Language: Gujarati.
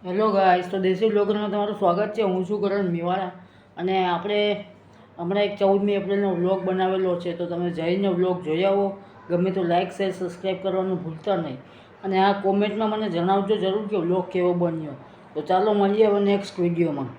હેલો ગાઈસ, તો દેશી બ્લોગરમાં તમારું સ્વાગત છે. હું છું કરણ મેવાડા અને આપણે હમણાં એક 14મી એપ્રિલનો વ્લોગ બનાવેલો છે, તો તમે જઈને વ્લોગ જોઈ આવો. ગમે તો લાઇક શેર સબસ્ક્રાઈબ કરવાનું ભૂલતા નહીં અને આ કોમેન્ટમાં મને જણાવજો જરૂર કે વ્લોગ કેવો બન્યો. તો ચાલો મળીએ હવે નેક્સ્ટ વિડીયોમાં.